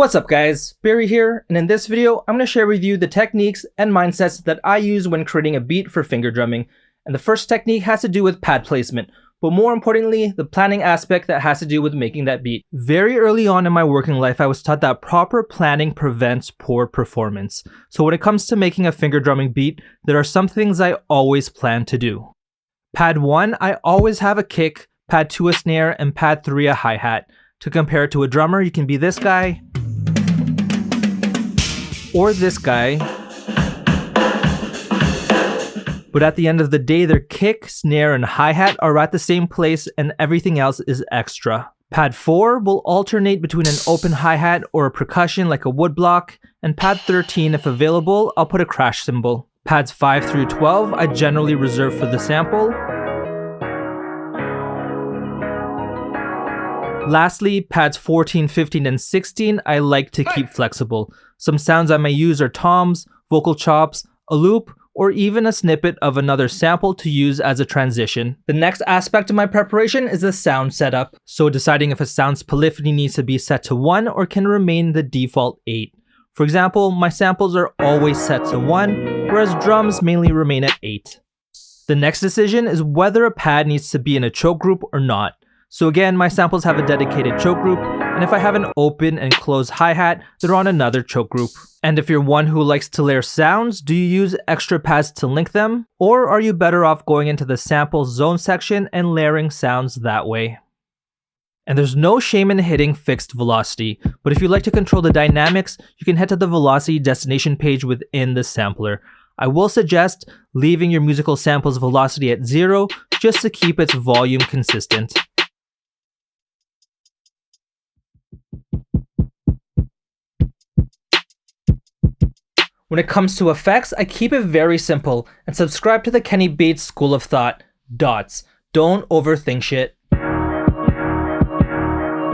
What's up guys, Barry here, and in this video I'm going to share with you the techniques and mindsets that I use when creating a beat for finger drumming. And the first technique has to do with pad placement, but more importantly, the planning aspect that has to do with making that beat. Very early on in my working life, I was taught that proper planning prevents poor performance. So when it comes to making a finger drumming beat, there are some things I always plan to do. Pad 1, I always have a kick, pad 2 a snare, and pad 3 a hi-hat. To compare it to a drummer, you can be this guy, or this guy. But at the end of the day, their kick, snare, and hi-hat are at the same place and everything else is extra. Pad 4 will alternate between an open hi-hat or a percussion like a woodblock, and pad 13, if available, I'll put a crash cymbal. Pads 5 through 12 I generally reserve for the sample. Lastly, pads 14, 15, and 16 I like to keep flexible. Some sounds I may use are toms, vocal chops, a loop, or even a snippet of another sample to use as a transition. The next aspect of my preparation is the sound setup, so deciding if a sound's polyphony needs to be set to 1 or can remain the default 8. For example, my samples are always set to 1, whereas drums mainly remain at 8. The next decision is whether a pad needs to be in a choke group or not. So again, my samples have a dedicated choke group, and if I have an open and closed hi-hat, they're on another choke group. And if you're one who likes to layer sounds, do you use extra pads to link them? Or are you better off going into the sample zone section and layering sounds that way? And there's no shame in hitting fixed velocity, but if you like to control the dynamics, you can head to the velocity destination page within the sampler. I will suggest leaving your musical sample's velocity at 0 just to keep its volume consistent. When it comes to effects, I keep it very simple and subscribe to the Kenny Bates school of thought, DOTS. Don't overthink shit.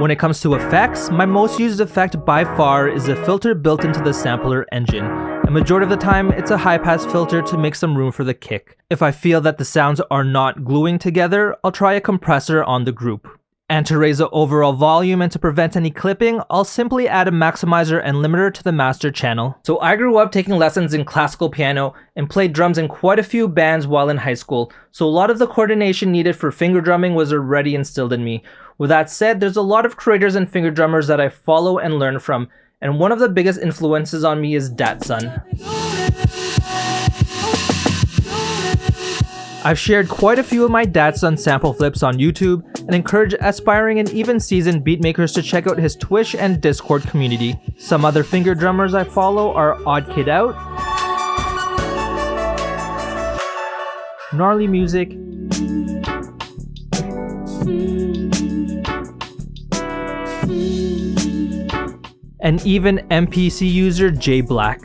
When it comes to effects, my most used effect by far is a filter built into the sampler engine. A majority of the time, it's a high-pass filter to make some room for the kick. If I feel that the sounds are not gluing together, I'll try a compressor on the group. And to raise the overall volume and to prevent any clipping, I'll simply add a maximizer and limiter to the master channel. So I grew up taking lessons in classical piano and played drums in quite a few bands while in high school, so a lot of the coordination needed for finger drumming was already instilled in me. With that said, there's a lot of creators and finger drummers that I follow and learn from, and one of the biggest influences on me is D.O.T.S. I've shared quite a few of my D.O.T.S sample flips on YouTube and encourage aspiring and even seasoned beatmakers to check out his Twitch and Discord community. Some other finger drummers I follow are Odd Kid Out, Gnarly Music, and even MPC user J Black.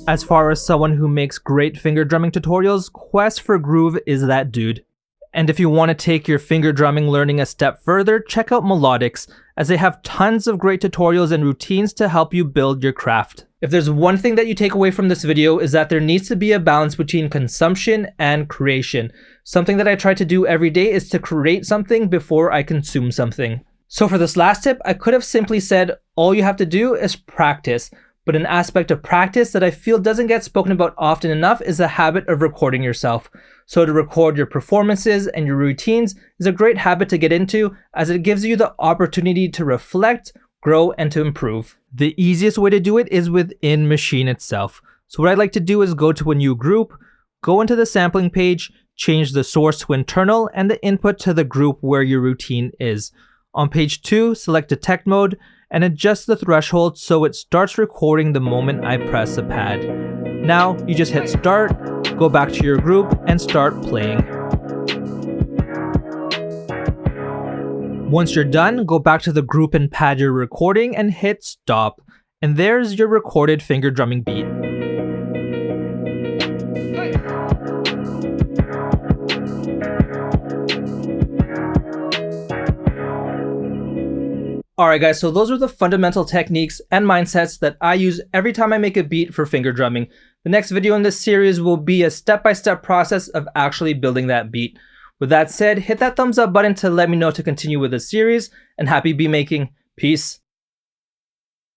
As far as someone who makes great finger drumming tutorials, Quest for Groove is that dude. And if you want to take your finger drumming learning a step further, check out Melodics, as they have tons of great tutorials and routines to help you build your craft. If there's one thing that you take away from this video, is that there needs to be a balance between consumption and creation. Something that I try to do every day is to create something before I consume something. So for this last tip, I could have simply said, all you have to do is practice. But an aspect of practice that I feel doesn't get spoken about often enough is the habit of recording yourself. So to record your performances and your routines is a great habit to get into, as it gives you the opportunity to reflect, grow, and to improve. The easiest way to do it is within Maschine itself. So what I'd like to do is go to a new group, go into the sampling page, change the source to internal and the input to the group where your routine is. On page 2, select detect mode and adjust the threshold so it starts recording the moment I press a pad. Now you just hit start, go back to your group and start playing. Once you're done, go back to the group and pad you're recording and hit stop. And there's your recorded finger drumming beat. Alright guys, so those are the fundamental techniques and mindsets that I use every time I make a beat for finger drumming. The next video in this series will be a step-by-step process of actually building that beat. With that said, hit that thumbs up button to let me know to continue with the series, and happy beat making. Peace.